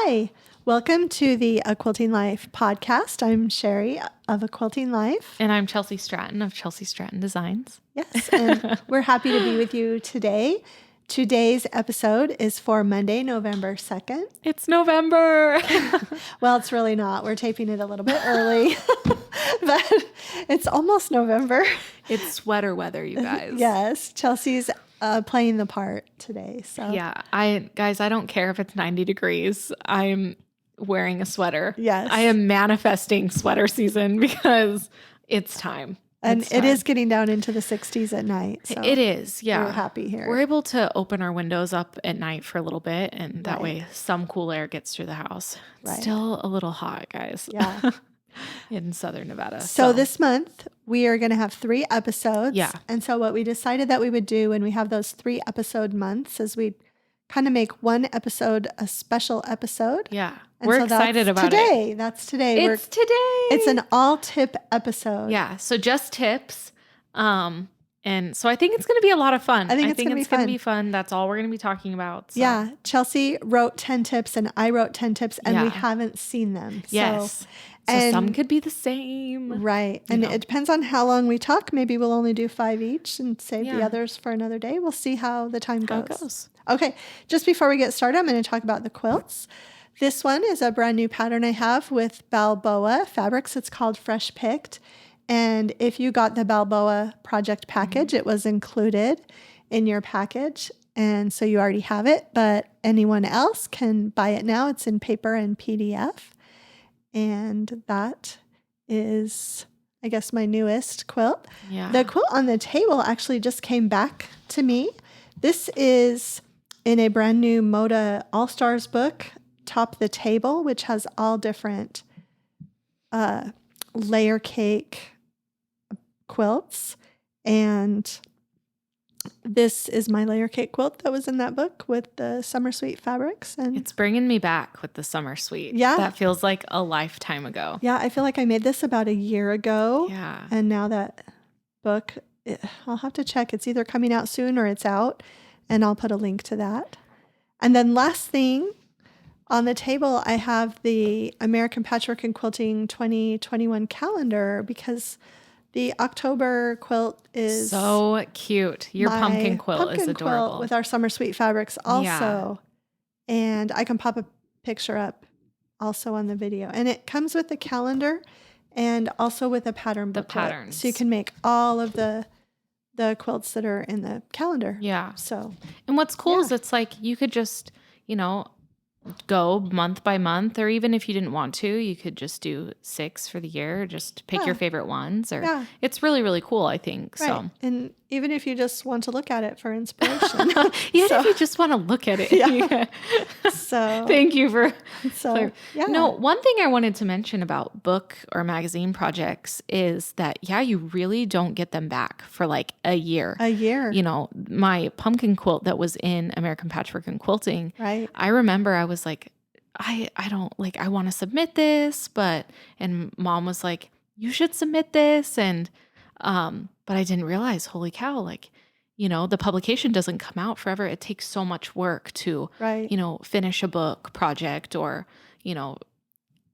Hi, welcome to the A Quilting Life podcast. I'm Sherri of A Quilting Life. And I'm Chelsi Stratton of Chelsi Stratton Designs. Yes, and we're happy to be with you today. Today's episode is for Monday, November 2nd. It's November. Well, it's really not. We're taping it a little bit early, but it's almost November. It's sweater weather, you guys. Yes, Chelsi's playing the part today. So yeah, I don't care if it's 90 degrees. I'm wearing a sweater. Yes. I am manifesting sweater season because it's time. And it is getting down into the 60s at night. So it is, yeah. We're happy here. We're able to open our windows up at night for a little bit, and that way some cool air gets through the house. It's still a little hot, guys. Yeah. In Southern Nevada. So this month, we are going to have 3 episodes. Yeah. And so what we decided that we would do when we have those 3 episode months is we'd kind of make one episode a special episode. Yeah. And we're so excited about today. it. That's today. It's today. It's an all tip episode. Yeah. So just tips. And so I think it's going to be a lot of fun. I think it's going to be fun. That's all we're going to be talking about. So. Yeah. Chelsi wrote 10 tips and I wrote 10 tips and we haven't seen them. Yes. So some could be the same. Right. And it depends on how long we talk. Maybe we'll only do 5 each and save the others for another day. We'll see how the time goes. Okay. Just before we get started, I'm going to talk about the quilts. This one is a brand new pattern I have with Balboa Fabrics. It's called Fresh Picked. And if you got the Balboa project package, it was included in your package. And so you already have it, but anyone else can buy it now. It's in paper and PDF. And that is, I guess, my newest quilt. Yeah. The quilt on the table actually just came back to me. This is in a brand new Moda All-Stars book, Top the Table, which has all different layer cake quilts. And this is my layer cake quilt that was in that book with the Summer Sweet fabrics. And it's bringing me back with the Summer Sweet. Yeah. That feels like a lifetime ago. Yeah, I feel like I made this about a year ago. Yeah. And now that book, I'll have to check. It's either coming out soon or it's out. And I'll put a link to that. And then last thing, on the table, I have the American Patchwork and Quilting 2021 calendar because the October quilt is so cute. Your pumpkin quilt is adorable. Quilt with our Summer Sweet fabrics also. Yeah. And I can pop a picture up also on the video. And it comes with the calendar and also with a pattern booklet. The patterns. So you can make all of the quilts that are in the calendar. Yeah. So. And what's cool is it's like you could just, go month by month, or even if you didn't want to, you could just do 6 for the year. Just pick your favorite ones. Or it's really, really cool, I think. Right. So. And even if you just want to look at it for inspiration. If you just want to look at it. Yeah. So thank you for. Yeah. No, one thing I wanted to mention about book or magazine projects is that, you really don't get them back for like a year. A year. My pumpkin quilt that was in American Patchwork and Quilting. Right. I remember I was like, I don't like, I want to submit this, and Mom was like, you should submit this. And, but I didn't realize, holy cow, like, the publication doesn't come out forever. It takes so much work to, finish a book project or,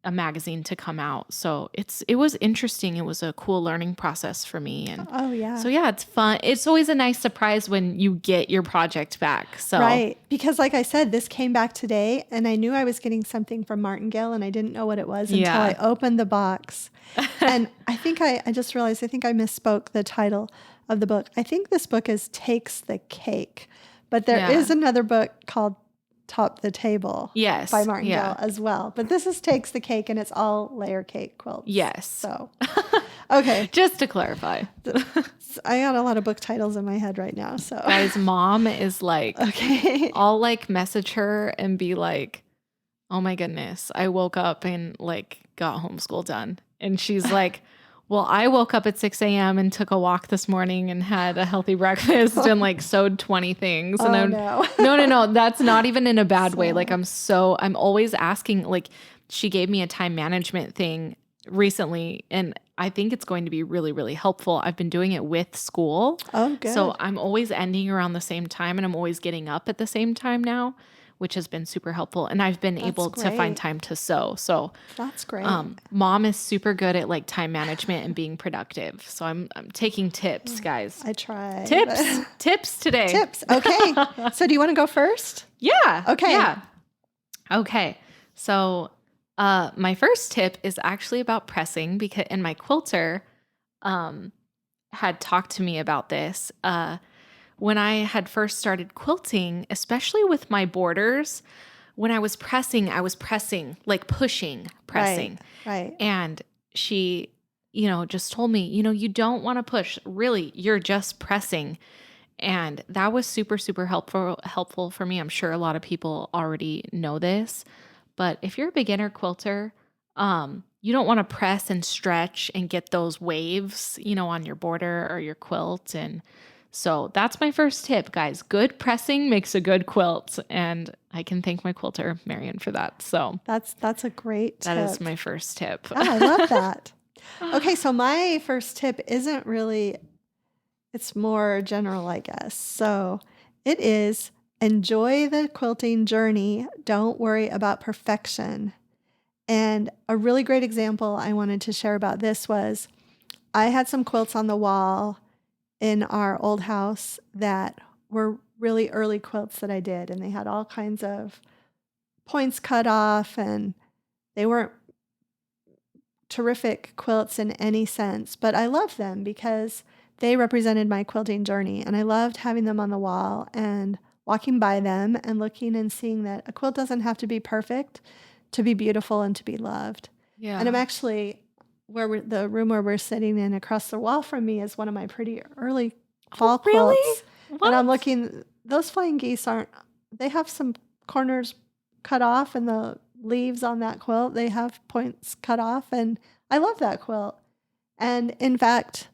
a magazine to come out. So it was interesting. It was a cool learning process for me. And so it's fun. It's always a nice surprise when you get your project back. So right. Because like I said, this came back today and I knew I was getting something from Martingale and I didn't know what it was until I opened the box. And I think I just realized, I think I misspoke the title of the book. I think this book is Takes the Cake, but there is another book called Top the Table by Martingale as well. But this is Takes the Cake and it's all layer cake quilts. Yes. So, okay. Just to clarify. I got a lot of book titles in my head right now. So guys, Mom is like, I'll like message her and be like, oh my goodness, I woke up and like got homeschool done. And she's like, well, I woke up at 6 a.m. and took a walk this morning and had a healthy breakfast and like sewed 20 things. And no, that's not even in a bad way. Like I'm always asking, like she gave me a time management thing recently and I think it's going to be really, really helpful. I've been doing it with school. Oh, good. So I'm always ending around the same time and I'm always getting up at the same time now, which has been super helpful. And I've been able to find time to sew. So that's great. Mom is super good at like time management and being productive. So I'm taking tips, guys. I try. Tips today. Tips. Okay. So do you want to go first? Yeah. Okay. Yeah. Okay. So my first tip is actually about pressing and my quilter had talked to me about this. When I had first started quilting, especially with my borders, when I was pressing, like pressing. Right. And she, just told me, you don't want to push. Really, you're just pressing. And that was super, super helpful for me. I'm sure a lot of people already know this, but if you're a beginner quilter, you don't want to press and stretch and get those waves, on your border or your quilt. And so that's my first tip, guys. Good pressing makes a good quilt. And I can thank my quilter, Marion, for that. So that's a great tip. That is my first tip. Oh, I love that. Okay, so my first tip isn't really, it's more general, I guess. So it is enjoy the quilting journey. Don't worry about perfection. And a really great example I wanted to share about this was I had some quilts on the wall in our old house that were really early quilts that I did. And they had all kinds of points cut off, and they weren't terrific quilts in any sense, but I loved them because they represented my quilting journey. And I loved having them on the wall and walking by them and looking and seeing that a quilt doesn't have to be perfect to be beautiful and to be loved. Yeah. And I'm actually the room where we're sitting in across the wall from me is one of my pretty early fall quilts. What? And I'm looking, those flying geese they have some corners cut off, and the leaves on that quilt, they have points cut off, and I love that quilt. And in fact,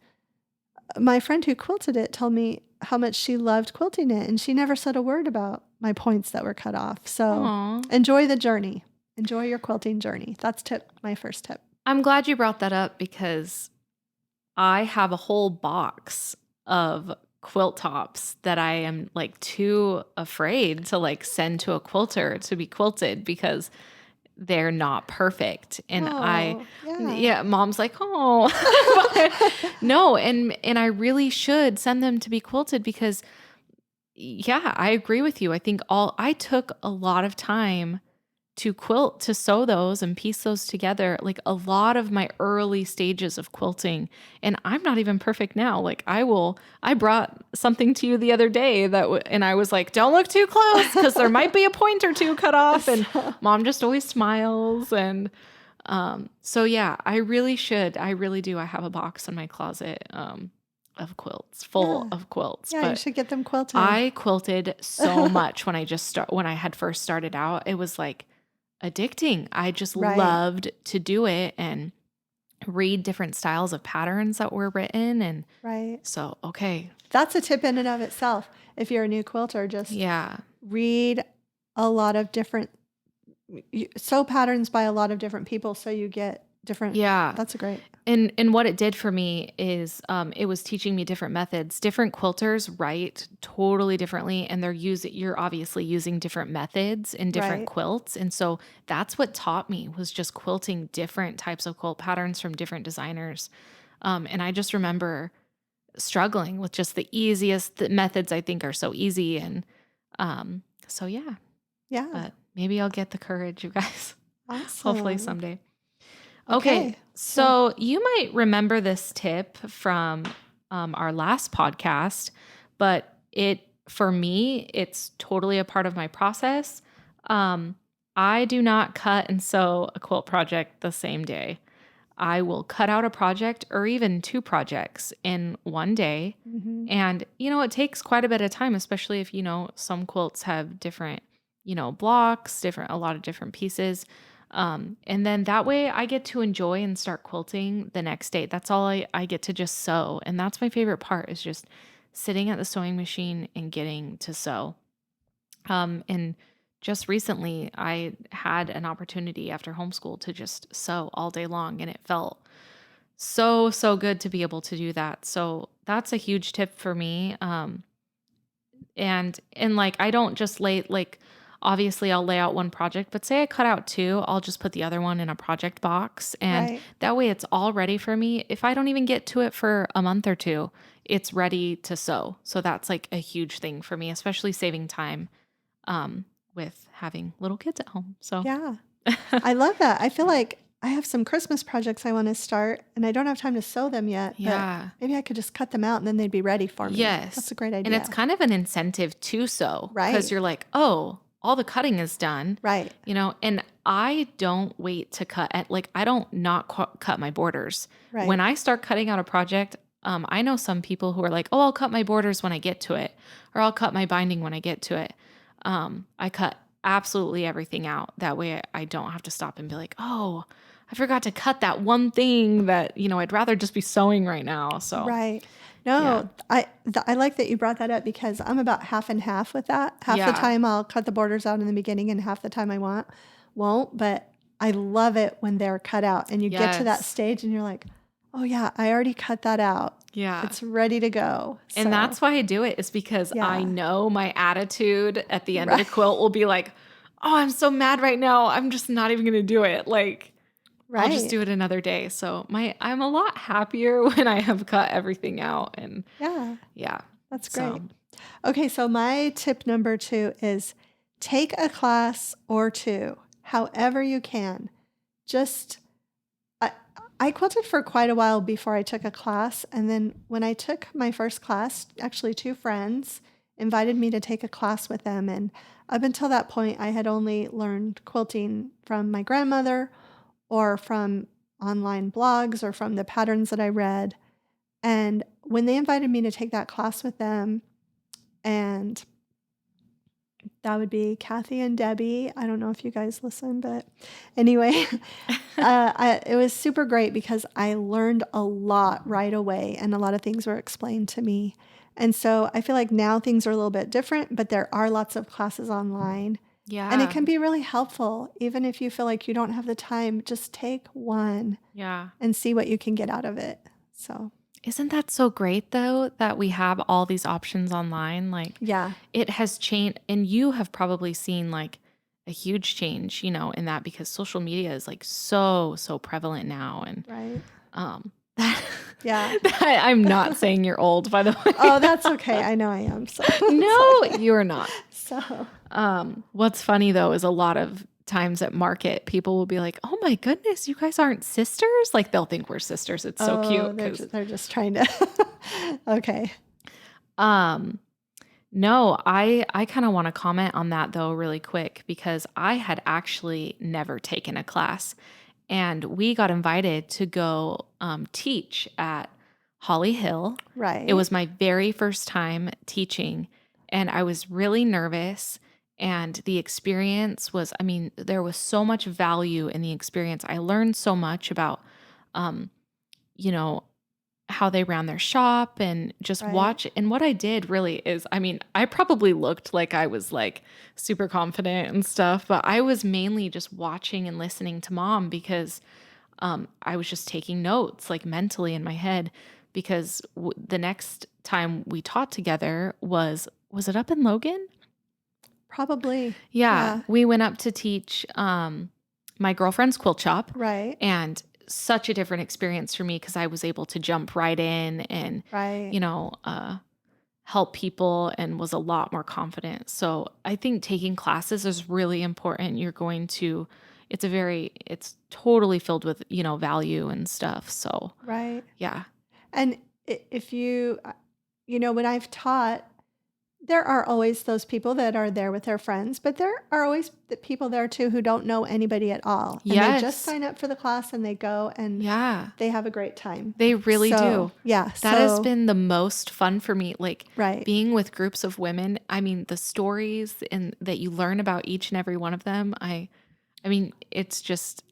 my friend who quilted it told me how much she loved quilting it, and she never said a word about my points that were cut off. So Enjoy the journey. Enjoy your quilting journey. That's my first tip. I'm glad you brought that up because I have a whole box of quilt tops that I am like too afraid to like send to a quilter to be quilted because they're not perfect. And Mom's like, no. And I really should send them to be quilted because I agree with you. I think I took a lot of time to sew those and piece those together, like a lot of my early stages of quilting. And I'm not even perfect now. Like I brought something to you the other day and I was like, don't look too close because there might be a point or two cut off. And Mom just always smiles. And so yeah, I really do. I have a box in my closet of quilts, full of quilts. Yeah, you should get them quilted. I quilted so much when I had first started out. It was like addicting. I just loved to do it and read different styles of patterns that were written. And so, okay. That's a tip in and of itself. If you're a new quilter, just read a lot of different, sew patterns by a lot of different people so you get different. Yeah. That's a great. And what it did for me is it was teaching me different methods. Different quilters write totally differently, and you're obviously using different methods in different quilts. And so that's what taught me was just quilting different types of quilt patterns from different designers. And I just remember struggling with just the methods I think are so easy. And so yeah. Yeah. But maybe I'll get the courage, you guys. Awesome. Hopefully someday. Okay, so you might remember this tip from our last podcast, but for me, it's totally a part of my process. I do not cut and sew a quilt project the same day. I will cut out a project or even two projects in one day. Mm-hmm. And, it takes quite a bit of time, especially if, some quilts have different, blocks, a lot of different pieces. And then that way I get to enjoy and start quilting the next day. That's all I get to just sew. And that's my favorite part is just sitting at the sewing machine and getting to sew. And just recently I had an opportunity after homeschool to just sew all day long, and it felt so, so good to be able to do that. So that's a huge tip for me. And like, I don't just obviously I'll lay out one project, but say I cut out two, I'll just put the other one in a project box. And Right. that way it's all ready for me. If I don't even get to it for a month or two, it's ready to sew. So that's like a huge thing for me, especially saving time with having little kids at home. So Yeah. I love that. I feel like I have some Christmas projects I want to start and I don't have time to sew them yet, but yeah. maybe I could just cut them out and then they'd be ready for me. That's Yes. a great And it's idea. kind of an incentive to sew because Right. you're like, oh, all the cutting is done. Right. And I don't wait to cut at I don't not cut my borders. Right. When I start cutting out a project, I know some people who are like, oh, I'll cut my borders when I get to it, or I'll cut my binding when I get to it. I cut absolutely everything out. That way I don't have to stop and be like, oh, I forgot to cut that one thing that, I'd rather just be sewing right now. So Right. No, I like that you brought that up because I'm about half and half with that. Half the Yeah. time I'll cut the borders out in the beginning and half the time I won't, but I love it when they're cut out and you get to that Yes. stage and you're like, oh yeah, I already cut that out. Yeah. It's ready to go. And So, that's why I do it, is because I yeah. know my attitude at the end of the Right. quilt will be like, oh, I'm so mad right now. I'm just not even going to do it. I'll just Right. do it another day. So I'm a lot happier when I have cut everything out. And Yeah, that's so great. Okay, so my tip number 2 is take a class or two, however you can. Just I quilted for quite a while before I took a class, and then when I took my first class, actually 2 friends invited me to take a class with them, and up until that point, I had only learned quilting from my grandmother or from online blogs or from the patterns that I read. And when they invited me to take that class with them, and that would be Kathy and Debbie. I don't know if you guys listen, but anyway, it was super great because I learned a lot right away and a lot of things were explained to me. And so I feel like now things are a little bit different, but there are lots of classes online. And it yeah. can be really helpful. Even if you feel like you don't have the time, just take one Yeah. and see what you can get out of it. So, Isn't that so great though, that we have all these options online? yeah. It has changed, and you have probably seen a huge change, in that, because social media is so prevalent now. And Right. that, Yeah. I'm not saying you're old, by the way. Oh, that's okay. I know I am. So No, it's okay. you are not. So, What's funny though is a lot of times at market, people will be like, "Oh my goodness, you guys aren't sisters?" They'll think we're sisters. It's so cute they're just trying to. Okay. No, I kind of want to comment on that though really quick, because I had actually never taken a class, and we got invited to go teach at Holly Hill. Right. It was my very first time teaching, and I was really nervous. And the experience was, there was so much value in the experience. I learned so much about, you know, how they ran their shop, and just Right. watch. And what I did really is, I probably looked like I was super confident and stuff, but I was mainly just watching and listening to Mom, because I was just taking notes mentally in my head, because the next time we taught together was it up in Logan? Probably. Yeah, we went up to teach my girlfriend's quilt shop, Right. and such a different experience for me, because I was able to jump right in and, Right. help people, and was a lot more confident. So I think taking classes is really important. It's totally filled with, value and stuff. So Right. yeah. And if you, when I've taught, there are always those people that are there with their friends, but there are always the people there too who don't know anybody at all. And they just Yes. sign up for the class and they go and Yeah. they have a great time. They really So, do. yeah. That has been the most fun for me. Right. Being with groups of women. The stories that you learn about each and every one of them. It's just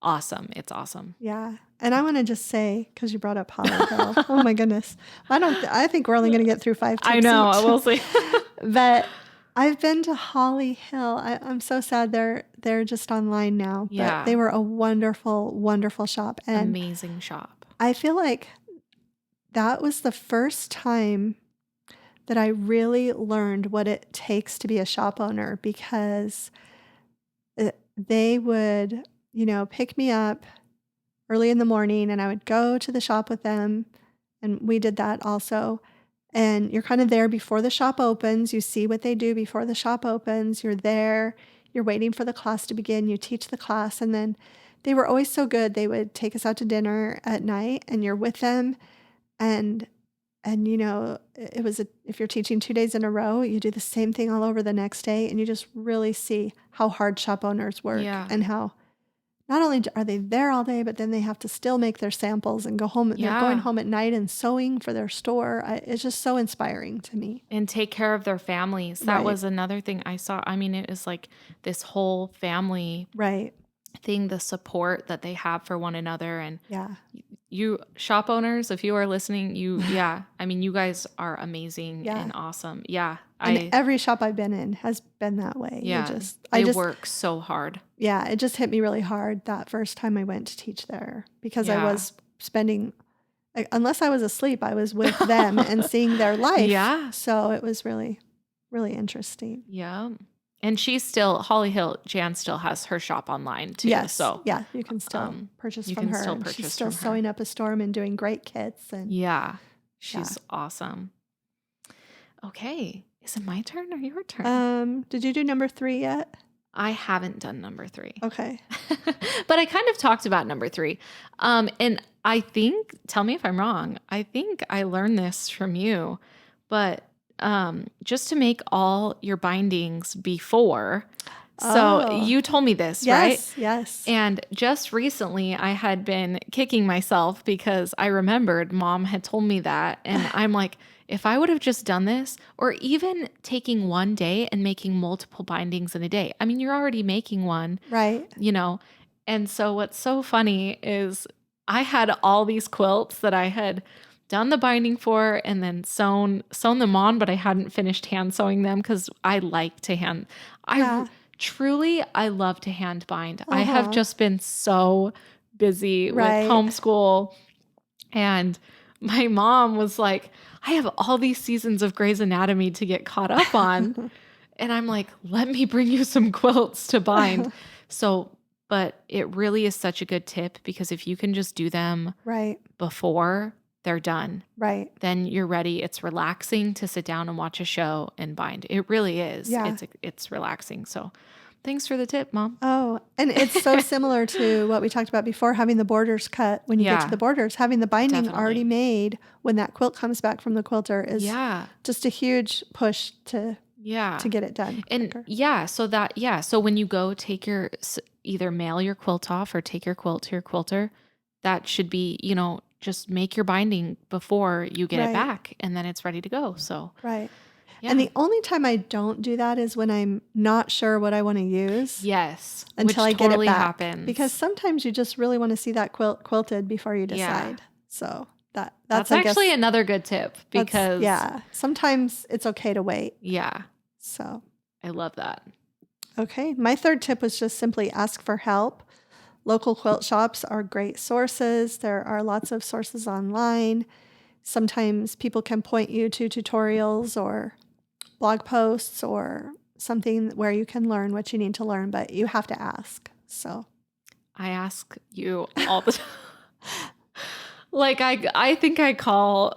awesome. It's awesome. Yeah. And I want to just say, because you brought up Holly Hill. Oh my goodness. I think we're only going to get through 5 tips I know. each. We'll see. But I've been to Holly Hill. I'm so sad they're just online now. Yeah. But they were a wonderful, wonderful shop. And Amazing shop. I feel like that was the first time that I really learned what it takes to be a shop owner, because they would, pick me up early in the morning and I would go to the shop with them. And we did that also. And you're kind of there before the shop opens. You see what they do before the shop opens. You're there. You're waiting for the class to begin. You teach the class. And then they were always so good. They would take us out to dinner at night and you're with them. And it was if you're teaching 2 days in a row, you do the same thing all over the next day. And you just really see how hard shop owners work and how not only are they there all day, but then they have to still make their samples and go home. They're going home at night and sewing for their store. It's just so inspiring to me. And take care of their families. That was another thing I saw. I mean, it was like this whole family thing, the support that they have for one another. And you shop owners, if you are listening, I mean, you guys are amazing and awesome. Yeah. And every shop I've been in has been that way. Yeah. I work so hard. Yeah. It just hit me really hard that first time I went to teach there, because I was spending, unless I was asleep, I was with them and seeing their life. Yeah. So it was really, really interesting. Yeah. And Holly Hill, Jan still has her shop online too. Yes. So yeah, you can still purchase from her. She's still sewing up a storm and doing great kits. And she's awesome. Okay. Is it my turn or your turn? Did you do number 3 yet? I haven't done number 3. Okay. But I kind of talked about number 3. And I think, tell me if I'm wrong, I think I learned this from you, but just to make all your bindings before. So you told me this, right? Yes. And just recently I had been kicking myself because I remembered Mom had told me that. And I'm like, if I would have just done this, or even taking one day and making multiple bindings in a day. I mean, you're already making one. Right. And so what's so funny is I had all these quilts that I had done the binding for and then sewn them on, but I hadn't finished hand sewing them because I like to hand. I love to hand bind. I have just been so busy with homeschool, and my mom was like, I have all these seasons of Grey's Anatomy to get caught up on. And I'm like, let me bring you some quilts to bind. But it really is such a good tip, because if you can just do them before they're done, then you're ready. It's relaxing to sit down and watch a show and bind. It really is. Yeah. It's relaxing. So thanks for the tip, Mom. Oh, and it's so similar to what we talked about before, having the borders cut when you get to the borders. Having the binding already made when that quilt comes back from the quilter is just a huge push to get it done. And quicker. So when you go either mail your quilt off or take your quilt to your quilter, that should be, just make your binding before you get it back, and then it's ready to go. So yeah. And the only time I don't do that is when I'm not sure what I want to use. Yes. Until I get it back. Happens. Because sometimes you just really want to see that quilt quilted before you decide. So that's actually another good tip, because sometimes it's okay to wait. Yeah. So I love that. Okay. My third tip was just simply ask for help. Local quilt shops are great sources. There are lots of sources online. Sometimes people can point you to tutorials or blog posts or something where you can learn what you need to learn, but you have to ask. So I ask you all the time. Like I think I call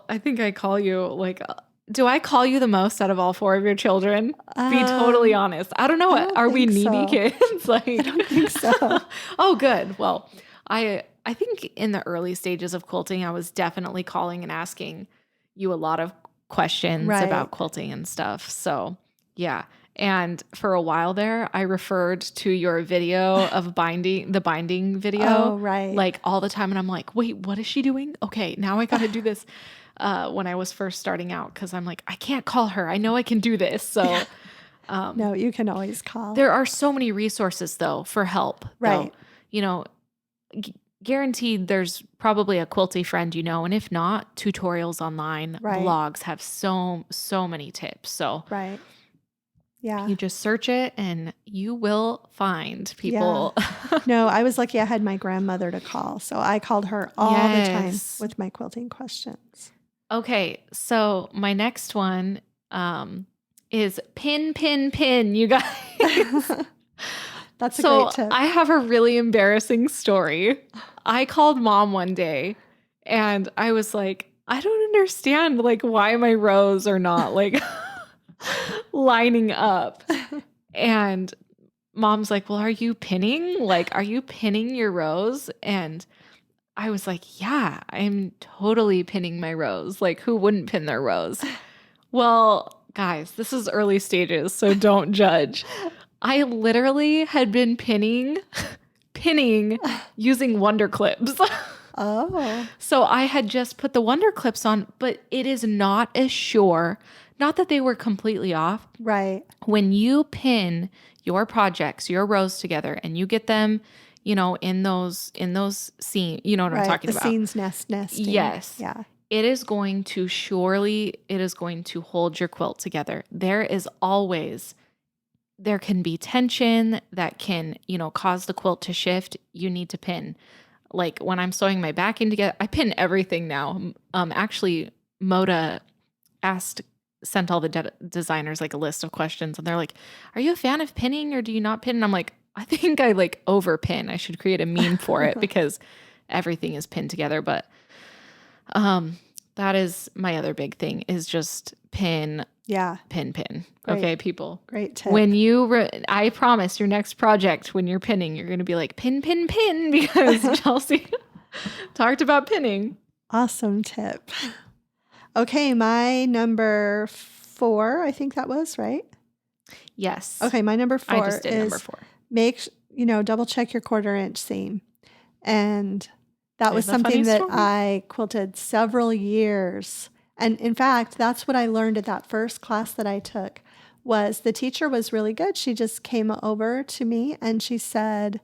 you, like, do I call you the most out of all 4 of your children? Be totally honest. I don't know. Are we needy kids? Like, I don't think so. Oh, good. Well, I think in the early stages of quilting, I was definitely calling and asking you a lot of questions about quilting and stuff. So yeah. And for a while there, I referred to your video of the binding video. Oh, right. Like all the time. And I'm like, wait, what is she doing? Okay, now I got to do this. When I was first starting out, because I'm like, I can't call her. I know I can do this. So no, you can always call. There are so many resources though for help. Right. Though. Guaranteed there's probably a quilty friend, and if not, tutorials online, blogs have so many tips. So yeah, you just search it and you will find people. Yeah. No, I was lucky I had my grandmother to call. So I called her all the time with my quilting questions. Okay, so my next one is pin, pin, pin, you guys. That's a great tip. I have a really embarrassing story. I called Mom one day and I was like, I don't understand like why my rows are not like lining up. And Mom's like, well, are you pinning? Like, are you pinning your rows? And I was like, yeah, I'm totally pinning my rows. Like, who wouldn't pin their rows? Well, guys, this is early stages, so don't judge. I literally had been pinning using Wonder Clips. Oh. So I had just put the Wonder Clips on, but it is not as sure. Not that they were completely off. Right. When you pin your projects, your rows together, and you get them, in those scenes, you know what I'm talking about. The scenes nesting. Yes. Yeah. It is going to hold your quilt together. There can be tension that can, cause the quilt to shift. You need to pin. Like when I'm sewing my backing together, I pin everything now. Actually, Moda sent all the designers like a list of questions, and they're like, "Are you a fan of pinning or do you not pin?" And I'm like, I think I like over pin. I should create a meme for it because everything is pinned together. But that is my other big thing is just pin. Yeah. Pin. Great. Okay, people. Great tip. When I promise your next project, when you're pinning, you're going to be like, pin, pin, pin, because Chelsi talked about pinning. Awesome tip. Okay, my number 4, I think that was, right? Yes. Okay, my number 4 I just did is number 4. Make, double check your 1/4 inch seam. And that was something that I quilted several years. And in fact, that's what I learned at that first class that I took was the teacher was really good. She just came over to me and she said,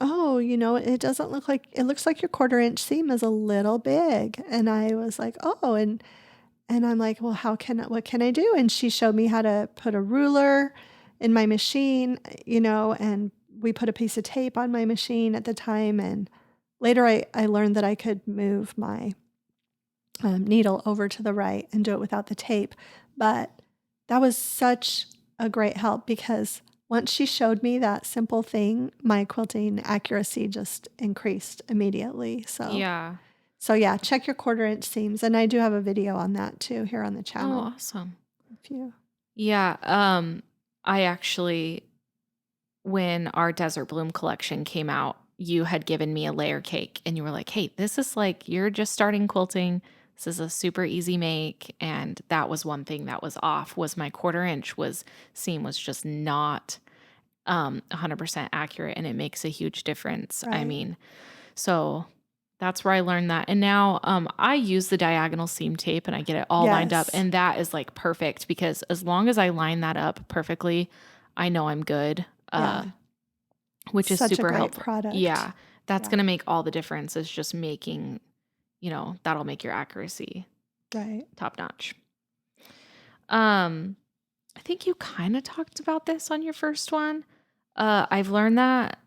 oh, it doesn't look like, it looks like your 1/4 inch seam is a little big. And I was like, oh, and I'm like, well, what can I do? And she showed me how to put a ruler in my machine, and we put a piece of tape on my machine at the time. And later I learned that I could move my needle over to the right and do it without the tape. But that was such a great help because once she showed me that simple thing, my quilting accuracy just increased immediately. So yeah, check your 1/4 inch seams. And I do have a video on that too here on the channel. Oh, awesome. Yeah. I actually, when our Desert Bloom collection came out, you had given me a layer cake and you were like, hey, this is like, you're just starting quilting. This is a super easy make. And that was one thing that was off was my 1/4 inch seam was just not 100% accurate. And it makes a huge difference. Right. I mean, so that's where I learned that. And now I use the diagonal seam tape and I get it all lined up. And that is like perfect because as long as I line that up perfectly, I know I'm good. Which is such super a great helpful. Product. Yeah. That's going to make all the difference is just making, that'll make your accuracy top notch. I think you kind of talked about this on your first one. I've learned that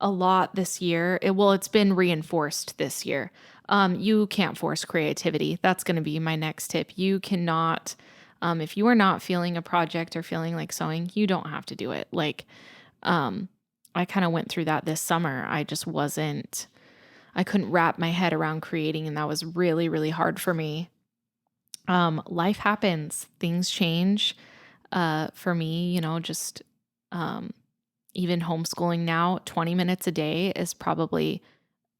a lot this year. It's been reinforced this year. You can't force creativity. That's going to be my next tip. You cannot, if you are not feeling a project or feeling like sewing, you don't have to do it. Like, I kind of went through that this summer. I couldn't wrap my head around creating, and that was really, really hard for me. Life happens. Things change. For me, just even homeschooling now, 20 minutes a day is probably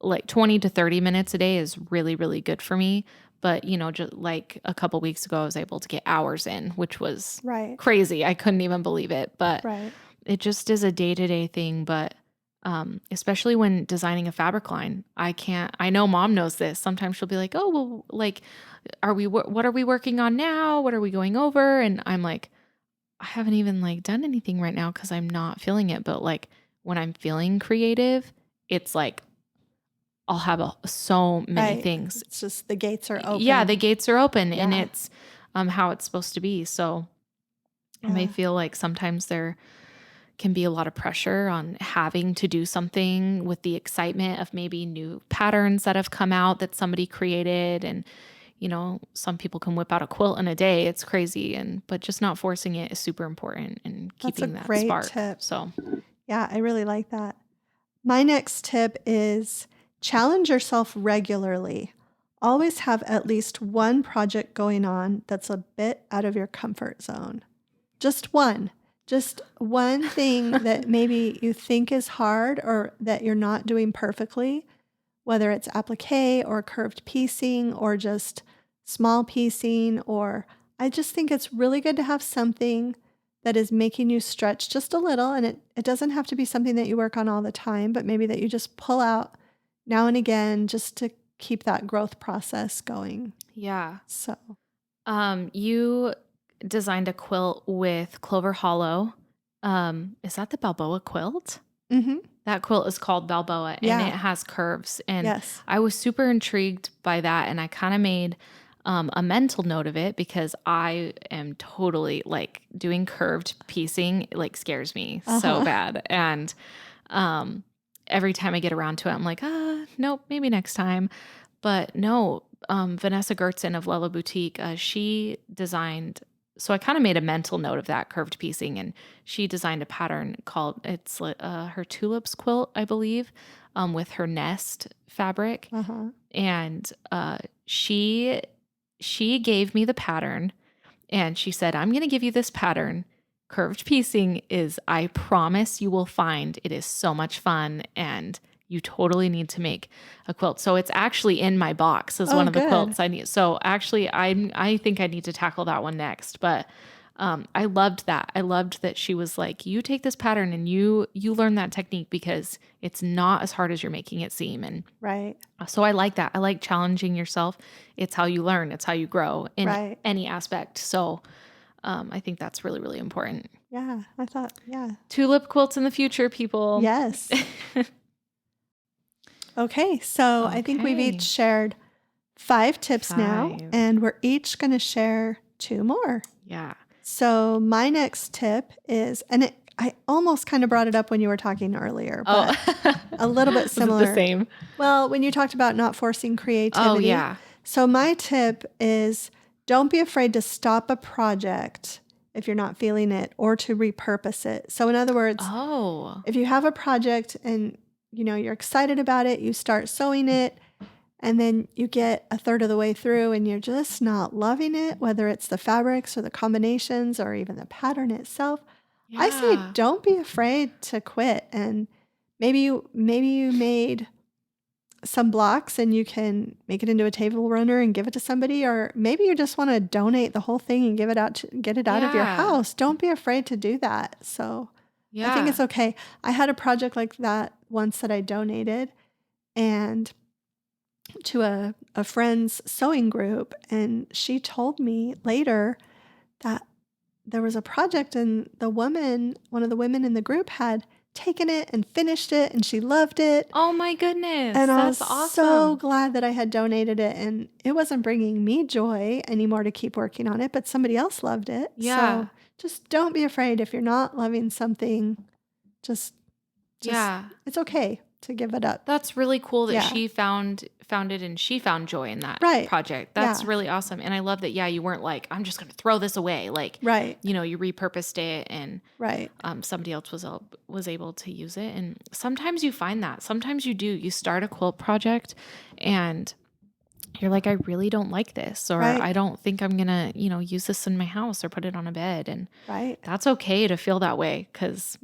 like 20 to 30 minutes a day is really, really good for me. But, just like a couple weeks ago, I was able to get hours in, which was crazy. I couldn't even believe it. But it just is a day-to-day thing. But especially when designing a fabric line, I know Mom knows this. Sometimes she'll be like, oh, well, like, what are we working on now? What are we going over? And I'm like, I haven't even like done anything right now because I'm not feeling it. But like when I'm feeling creative, it's like I'll have so many things. It's just the gates are open. Yeah, the gates are open and it's how it's supposed to be. So I may feel like sometimes there can be a lot of pressure on having to do something with the excitement of maybe new patterns that have come out that somebody created and, some people can whip out a quilt in a day. It's crazy. But just not forcing it is super important and keeping that great spark. tip. So yeah, I really like that. My next tip is challenge yourself regularly. Always have at least one project going on that's a bit out of your comfort zone. Just one thing that maybe you think is hard or that you're not doing perfectly, whether it's applique or curved piecing or just small piecing, or I just think it's really good to have something that is making you stretch just a little. And it doesn't have to be something that you work on all the time, but maybe that you just pull out now and again just to keep that growth process going. yeah. So, You designed a quilt with Clover Hollow. Is that the Balboa quilt? mm-hmm. That quilt is called Balboa, and Yeah. it has curves. And Yes. I was super intrigued by that, and I kind of made a mental note of it because I am totally like doing curved piecing. It like scares me so bad. And every time I get around to it, I'm like, nope, maybe next time. But no, Vanessa Gertzen of Lella Boutique, she designed. So I kind of made a mental note of that curved piecing, and she designed a pattern called her tulips quilt, I believe, with her nest fabric. And she gave me the pattern, and she said, "I'm going to give you this pattern. Curved piecing is, I promise you will find it is so much fun, and you totally need to make a quilt." So it's actually in my box as one of the quilts I need. So actually, I think I need to tackle that one next. But I loved that. I loved that she was like, "You take this pattern and you learn that technique because it's not as hard as you're making it seem." And Right. so I like that. I like challenging yourself. It's how you learn. It's how you grow in any aspect. So I think that's really, really important. Yeah, I thought, yeah. Tulip quilts in the future, people. Yes. Okay, so I think we've each shared 5 tips now, and we're each going to share 2 more. Yeah. So my next tip is, and I almost kind of brought it up when you were talking earlier, but a little bit similar. The same. Well, when you talked about not forcing creativity. Oh, yeah. So my tip is don't be afraid to stop a project if you're not feeling it or to repurpose it. So in other words, if you have a project and you're excited about it, you start sewing it, and then you get a third of the way through and you're just not loving it, whether it's the fabrics or the combinations or even the pattern itself. Yeah. I say don't be afraid to quit. And maybe you made some blocks and you can make it into a table runner and give it to somebody, or maybe you just want to donate the whole thing and get it out of your house. Don't be afraid to do that. So I think it's okay. I had a project like that once that I donated and to a friend's sewing group, and she told me later that there was a project and one of the women in the group had taken it and finished it and she loved it. Oh my goodness. And that's I was awesome. so glad that I had donated it, and it wasn't bringing me joy anymore to keep working on it, but somebody else loved it. Yeah. So just don't be afraid if you're not loving something. Just it's okay to give it up. That's really cool that she found it and she found joy in that project. That's really awesome. And I love that, you weren't like, I'm just going to throw this away. Like, you repurposed it and somebody else was able to use it. And sometimes you find that. Sometimes you start a quilt project and you're like, I really don't like this, or I don't think I'm going to, use this in my house or put it on a bed. And that's okay to feel that way, because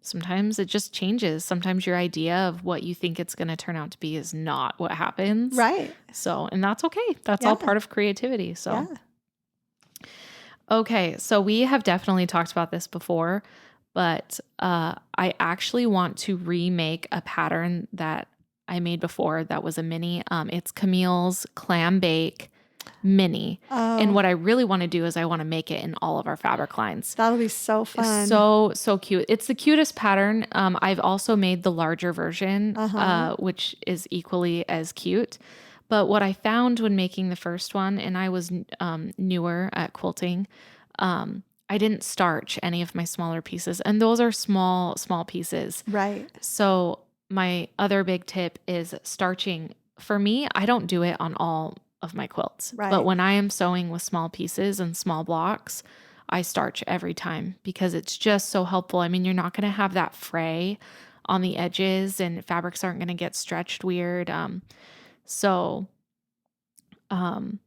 sometimes it just changes. Sometimes your idea of what you think it's going to turn out to be is not what happens. Right. So, and that's okay. That's all part of creativity. So, okay. So we have definitely talked about this before, but I actually want to remake a pattern that I made before that was a mini. It's Camille's Clam Bake Mini. And what I really want to do is I want to make it in all of our fabric lines. That'll be so fun. So cute. It's the cutest pattern. I've also made the larger version, which is equally as cute. But what I found when making the first one, and I was newer at quilting, I didn't starch any of my smaller pieces. And those are small pieces. Right. So my other big tip is starching. For me, I don't do it on all of my quilts. Right. But when I am sewing with small pieces and small blocks, I starch every time because it's just so helpful. I mean, you're not going to have that fray on the edges and fabrics aren't going to get stretched weird. So, um,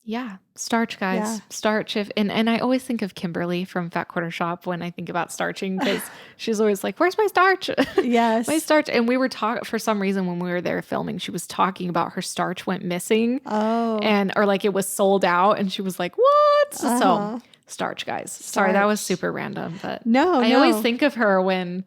yeah, starch, guys. Yeah. Starch. And I always think of Kimberly from Fat Quarter Shop when I think about starching because she's always like, "Where's my starch?" Yes. My starch. And we were talking for some reason when we were there filming, she was talking about her starch went missing. Oh. Or like it was sold out, and she was like, "What?" So starch, guys. Sorry, that was Starch. super random, but No, I always think of her when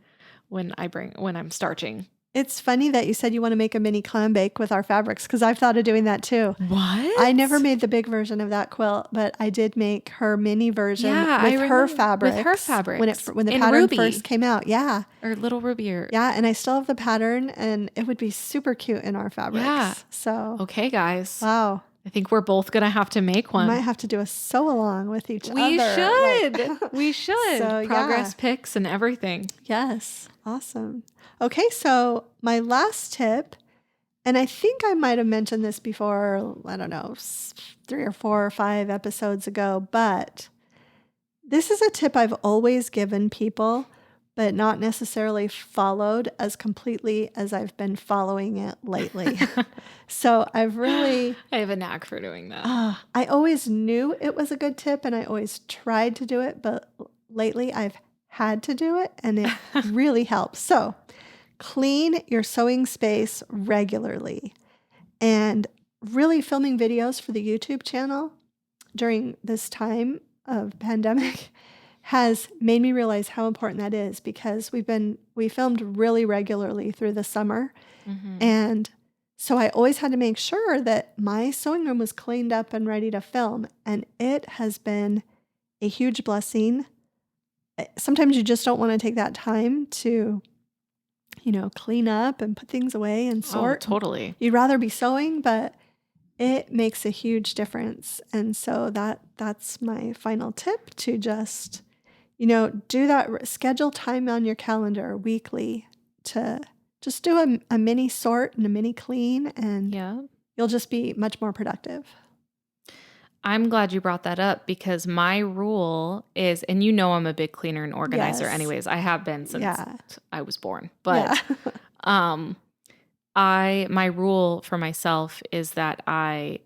I'm starching. It's funny that you said you want to make a mini clam bake with our fabrics because I've thought of doing that too. What? I never made the big version of that quilt, but I did make her mini version with her fabrics. With her fabrics. When the In pattern Ruby. first came out. Yeah. Or Little Ruby. Yeah, and I still have the pattern and it would be super cute in our fabrics. Yeah. So. Okay, guys. Wow. I think we're both going to have to make one. We might have to do a sew along with each other. We should. We should. So, Progress pics and everything. Yes. Awesome. Okay, so my last tip, and I think I might have mentioned this before, I don't know, 3 or 4 or 5 episodes ago, but this is a tip I've always given people, but not necessarily followed as completely as I've been following it lately. So I have a knack for doing that. I always knew it was a good tip and I always tried to do it, but lately I've had to do it and it really helps. So clean your sewing space regularly. And really filming videos for the YouTube channel during this time of pandemic has made me realize how important that is because we filmed really regularly through the summer. Mm-hmm. And so I always had to make sure that my sewing room was cleaned up and ready to film. And it has been a huge blessing. Sometimes you just don't want to take that time to clean up and put things away and sort. Oh, totally. You'd rather be sewing, but it makes a huge difference. And so that's my final tip to just, do that, schedule time on your calendar weekly to just do a mini sort and a mini clean and you'll just be much more productive. I'm glad you brought that up because my rule is, and I'm a big cleaner and organizer anyways. I have been since I was born. But my rule for myself is that I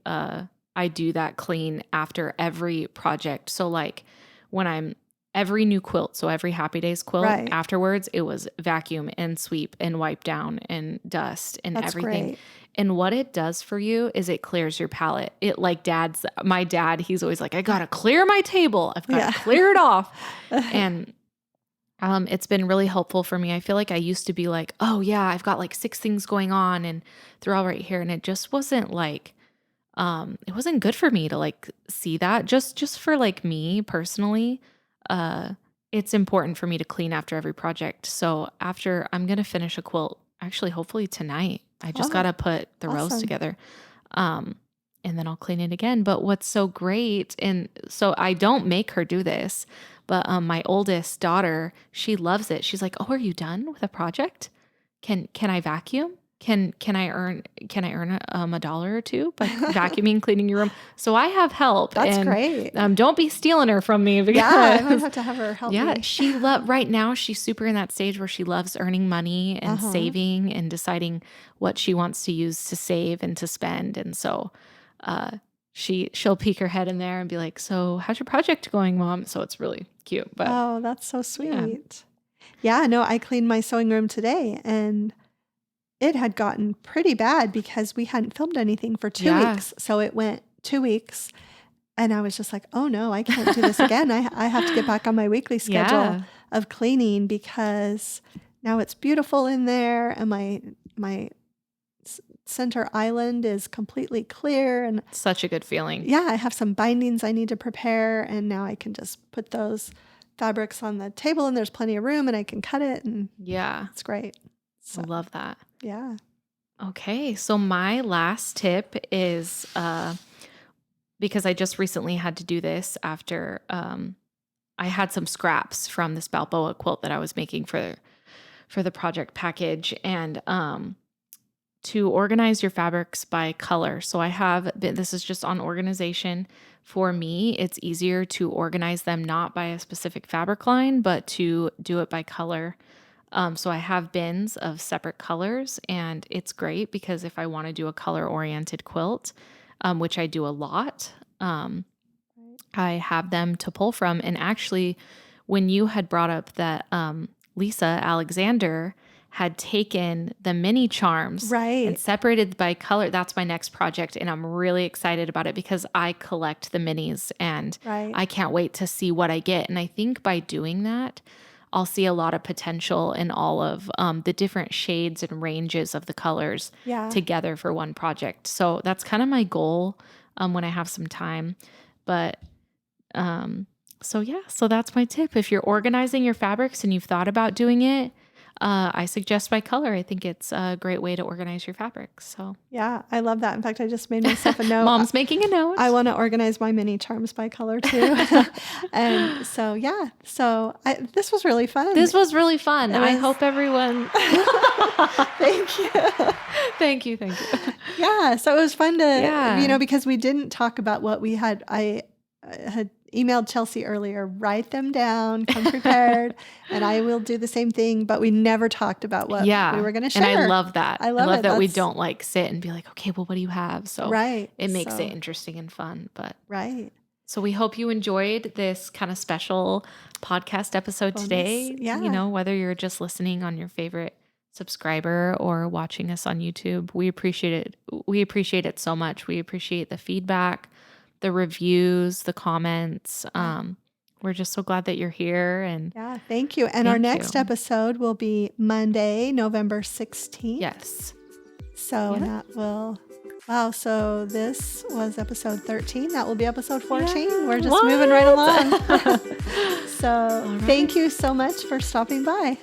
do that clean after every project. So like when every new quilt, so every Happy Days quilt, afterwards it was vacuum and sweep and wipe down and dust and everything. Great. And what it does for you is it clears your palette. It like my dad, he's always like, I got to clear my table. I've got to clear it off. And it's been really helpful for me. I feel like I used to be like, oh yeah, I've got like 6 things going on and they're all right here. And it just wasn't like, it wasn't good for me to like see that just for like me personally. It's important for me to clean after every project. So after I'm going to finish a quilt, actually, hopefully tonight, I just got to put the rows together. And then I'll clean it again. But what's so great, and so I don't make her do this, but my oldest daughter, she loves it. She's like, "Oh, are you done with a project? Can I vacuum? Can I earn $1 or 2 by vacuuming, cleaning your room?" So I have help. That's great. Don't be stealing her from me. Because, I might have to have her help me. She right now she's super in that stage where she loves earning money and saving and deciding what she wants to use to save and to spend. And so she'll peek her head in there and be like, "So how's your project going, Mom?" So it's really cute. But oh, that's so sweet. Yeah, no, I cleaned my sewing room today and it had gotten pretty bad because we hadn't filmed anything for 2 weeks. So it went 2 weeks and I was just like, oh no, I can't do this again. I have to get back on my weekly schedule of cleaning because now it's beautiful in there and my center island is completely clear and such a good feeling. Yeah, I have some bindings I need to prepare and now I can just put those fabrics on the table and there's plenty of room and I can cut it and it's great. So, I love that. Yeah. Okay. So my last tip is because I just recently had to do this after I had some scraps from this Balboa quilt that I was making for the project package. And to organize your fabrics by color. So this is just on organization. For me, it's easier to organize them not by a specific fabric line, but to do it by color. So I have bins of separate colors, and it's great because if I want to do a color-oriented quilt, which I do a lot, I have them to pull from. And actually, when you had brought up that Lisa Alexander had taken the mini charms and separated by color, that's my next project. And I'm really excited about it because I collect the minis and I can't wait to see what I get. And I think by doing that, I'll see a lot of potential in all of the different shades and ranges of the colors together for one project. So that's kind of my goal when I have some time. But so that's my tip. If you're organizing your fabrics and you've thought about doing it, I suggest by color. I think it's a great way to organize your fabrics. So yeah, I love that. In fact, I just made myself a note. Mom's making a note. I want to organize my mini charms by color too. And so, this was really fun. I hope everyone. Thank you. Thank you. Yeah. So it was fun to, because we didn't talk about what we had. I had emailed Chelsea earlier, write them down, come prepared, and I will do the same thing, but we never talked about what we were going to share. And I love that. I love that we don't sit and be like, okay, well, what do you have? So it makes it interesting and fun. But so we hope you enjoyed this kind of special podcast episode today. Yeah. Whether you're just listening on your favorite subscriber or watching us on YouTube, we appreciate it. We appreciate it so much. We appreciate the feedback, the reviews, the comments. We're just so glad that you're here. And thank you. And our next episode will be Monday, November 16th. Yes. So that will, so this was episode 13. That will be episode 14. Yeah. We're just moving right along. So thank you so much for stopping by.